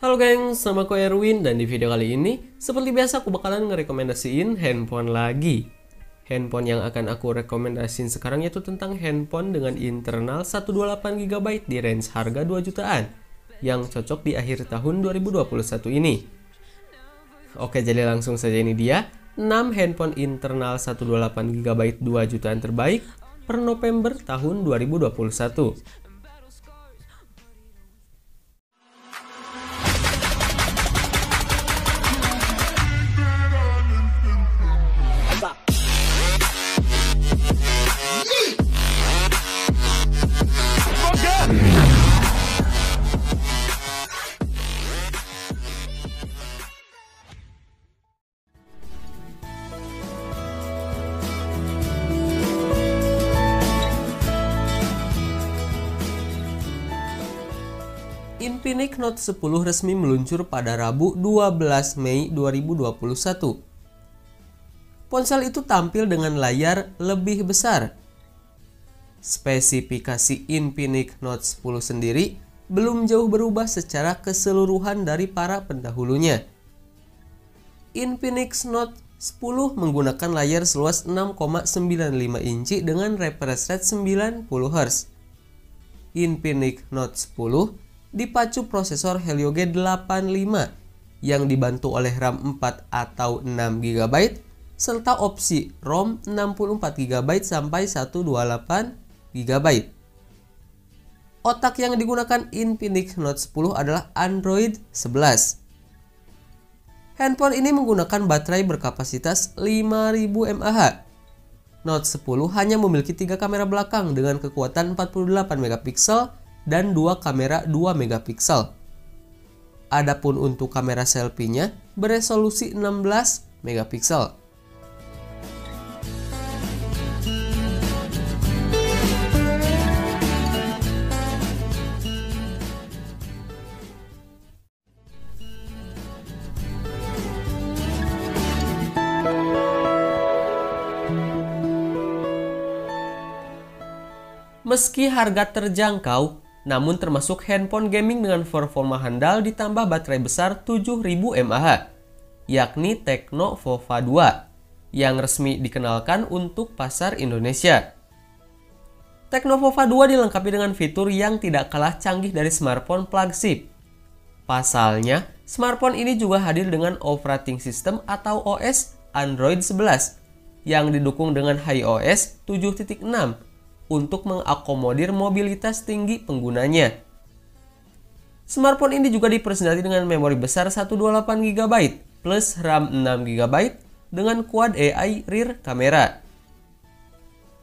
Halo geng, sama aku Erwin dan di video kali ini seperti biasa aku bakalan ngerekomendasiin handphone lagi. Handphone yang akan aku rekomendasiin sekarang yaitu tentang handphone dengan internal 128 GB di range harga 2 jutaan yang cocok di akhir tahun 2021 ini. Oke, jadi langsung saja ini dia 6 handphone internal 128 GB 2 jutaan terbaik per November tahun 2021. Infinix Note 10 resmi meluncur pada Rabu 12 Mei 2021. Ponsel itu tampil dengan layar lebih besar. Spesifikasi Infinix Note 10 sendiri belum jauh berubah secara keseluruhan dari para pendahulunya. Infinix Note 10 menggunakan layar seluas 6,95 inci dengan refresh rate 90 Hz. Infinix Note 10 dipacu prosesor Helio G85 yang dibantu oleh RAM 4 atau 6 GB serta opsi ROM 64 GB sampai 128 GB. Otak yang digunakan Infinix Note 10 adalah Android 11. Handphone ini menggunakan baterai berkapasitas 5000 mAh. Note 10 hanya memiliki 3 kamera belakang dengan kekuatan 48 megapiksel dan 2 kamera 2 megapiksel. Adapun untuk kamera selfie-nya beresolusi 16 megapiksel. Meski harga terjangkau, namun termasuk handphone gaming dengan performa handal ditambah baterai besar 7000 mAh, yakni Tecno Vova 2, yang resmi dikenalkan untuk pasar Indonesia. Tecno Vova 2 dilengkapi dengan fitur yang tidak kalah canggih dari smartphone flagship. Pasalnya, smartphone ini juga hadir dengan operating system atau OS Android 11, yang didukung dengan iOS 7.6, untuk mengakomodir mobilitas tinggi penggunanya. Smartphone ini juga dipersendiri dengan memori besar 128 GB plus RAM 6 GB dengan quad AI rear camera.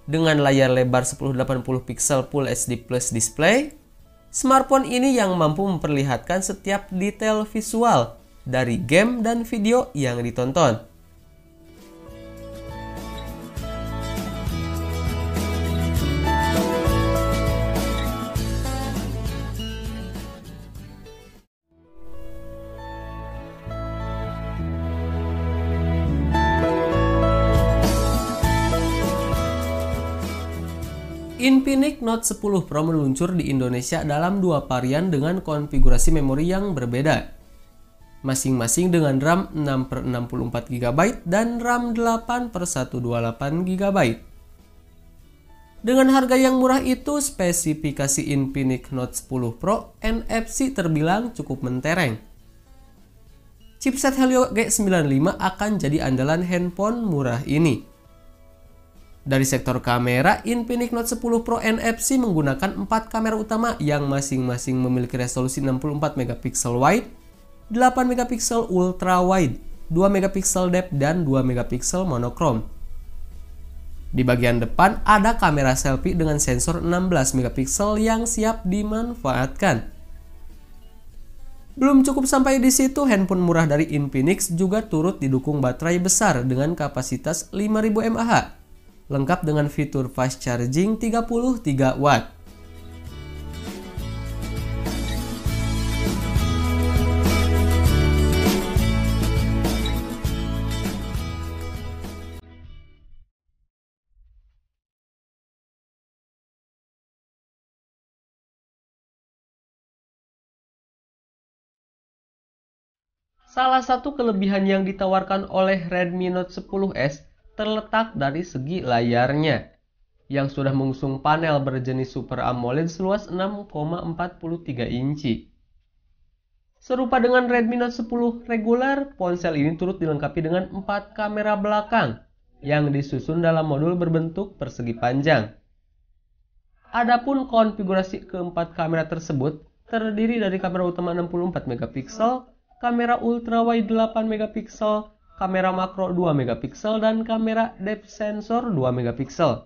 Dengan layar lebar 1080 pixel Full HD Plus display, smartphone ini yang mampu memperlihatkan setiap detail visual dari game dan video yang ditonton. Infinix Note 10 Pro meluncur di Indonesia dalam dua varian dengan konfigurasi memori yang berbeda, masing-masing dengan RAM 6/64 GB dan RAM 8/128 GB. Dengan harga yang murah itu, spesifikasi Infinix Note 10 Pro NFC terbilang cukup mentereng. Chipset Helio G95 akan jadi andalan handphone murah ini. Dari sektor kamera, Infinix Note 10 Pro NFC menggunakan 4 kamera utama yang masing-masing memiliki resolusi 64 megapiksel wide, 8 megapiksel ultra wide, 2 megapiksel depth dan 2 megapiksel monokrom. Di bagian depan ada kamera selfie dengan sensor 16 megapiksel yang siap dimanfaatkan. Belum cukup sampai di situ, handphone murah dari Infinix juga turut didukung baterai besar dengan kapasitas 5000 mAh. Lengkap dengan fitur fast charging 33 watt. Salah satu kelebihan yang ditawarkan oleh Redmi Note 10S terletak dari segi layarnya, yang sudah mengusung panel berjenis Super AMOLED seluas 6,43 inci. Serupa dengan Redmi Note 10 reguler, ponsel ini turut dilengkapi dengan 4 kamera belakang yang disusun dalam modul berbentuk persegi panjang. Adapun konfigurasi keempat kamera tersebut terdiri dari kamera utama 64 megapiksel, kamera ultrawide 8 megapiksel, kamera makro 2 megapiksel, dan kamera depth sensor 2 megapiksel.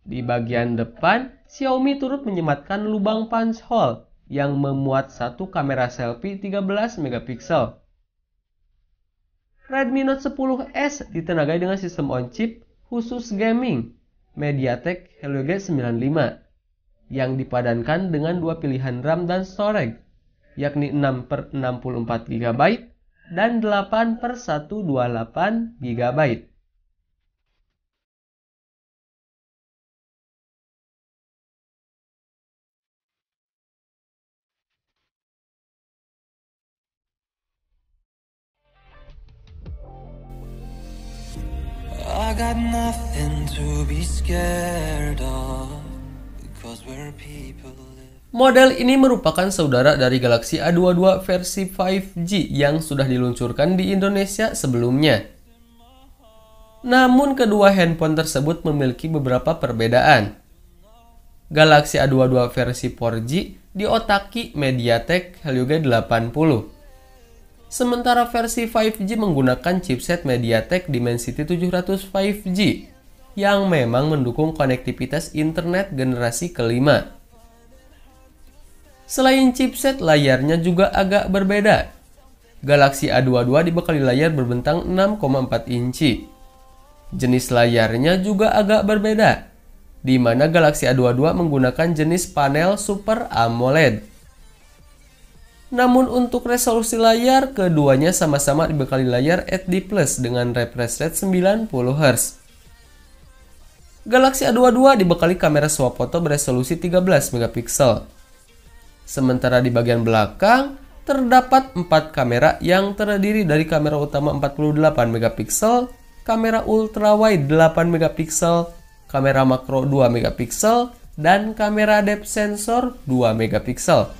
Di bagian depan, Xiaomi turut menyematkan lubang punch hole yang memuat satu kamera selfie 13 megapiksel. Redmi Note 10S ditenagai dengan sistem on-chip khusus gaming MediaTek Helio G95 yang dipadankan dengan dua pilihan RAM dan storage, yakni 6/64 GB dan 8/128 GB. I got nothing to be scared of because we're people. Model ini merupakan saudara dari Galaxy A22 versi 5G yang sudah diluncurkan di Indonesia sebelumnya. Namun kedua handphone tersebut memiliki beberapa perbedaan. Galaxy A22 versi 4G diotaki MediaTek Helio G80. Sementara versi 5G menggunakan chipset MediaTek Dimensity 700 5G yang memang mendukung konektivitas internet generasi kelima. Selain chipset, layarnya juga agak berbeda. Galaxy A22 dibekali layar berbentang 6,4 inci. Jenis layarnya juga agak berbeda, di mana Galaxy A22 menggunakan jenis panel Super AMOLED. Namun untuk resolusi layar, keduanya sama-sama dibekali layar HD+ dengan refresh rate 90 Hz. Galaxy A22 dibekali kamera swafoto beresolusi 13 megapiksel. Sementara di bagian belakang terdapat 4 kamera yang terdiri dari kamera utama 48 megapiksel, kamera ultrawide 8 megapiksel, kamera makro 2 megapiksel, dan kamera depth sensor 2 megapiksel.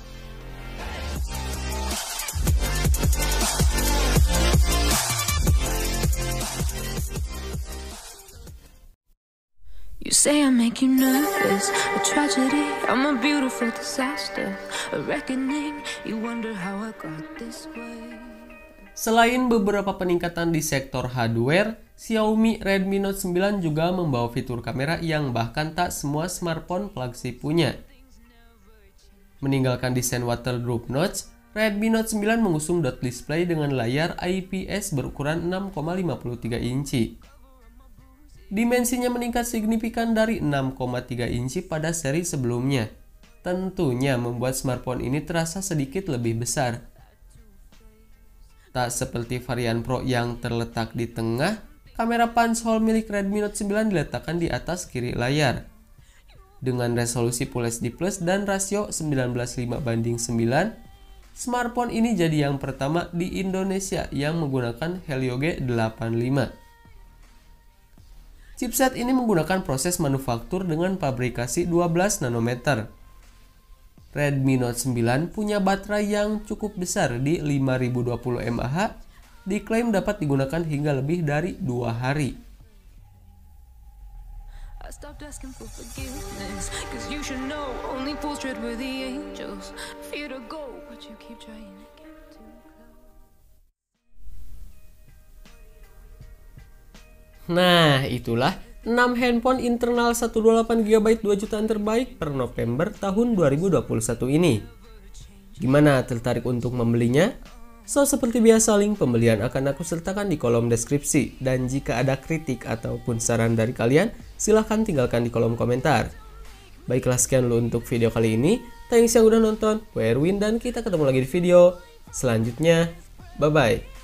You say I make you nervous, a tragedy, I'm a beautiful disaster, a reckoning, you wonder how I got this way. Selain beberapa peningkatan di sektor hardware, Xiaomi Redmi Note 9 juga membawa fitur kamera yang bahkan tak semua smartphone flagship punya. Meninggalkan desain waterproof notch, Redmi Note 9 mengusung dot display dengan layar IPS berukuran 6,53 inci. Dimensinya meningkat signifikan dari 6,3 inci pada seri sebelumnya. Tentunya membuat smartphone ini terasa sedikit lebih besar. Tak seperti varian Pro yang terletak di tengah, kamera punch hole milik Redmi Note 9 diletakkan di atas kiri layar. Dengan resolusi Full HD Plus dan rasio 19:9, smartphone ini jadi yang pertama di Indonesia yang menggunakan Helio G85. Chipset ini menggunakan proses manufaktur dengan pabrikasi 12 nanometer. Redmi Note 9 punya baterai yang cukup besar di 5020 mAh, diklaim dapat digunakan hingga lebih dari 2 hari. Nah, itulah 6 handphone internal 128GB 2 jutaan terbaik per November tahun 2021 ini. Gimana, tertarik untuk membelinya? So, seperti biasa link pembelian akan aku sertakan di kolom deskripsi. Dan jika ada kritik ataupun saran dari kalian, silahkan tinggalkan di kolom komentar. Baiklah, sekian dulu untuk video kali ini. Thanks yang udah nonton, gue Erwin dan kita ketemu lagi di video selanjutnya. Bye-bye.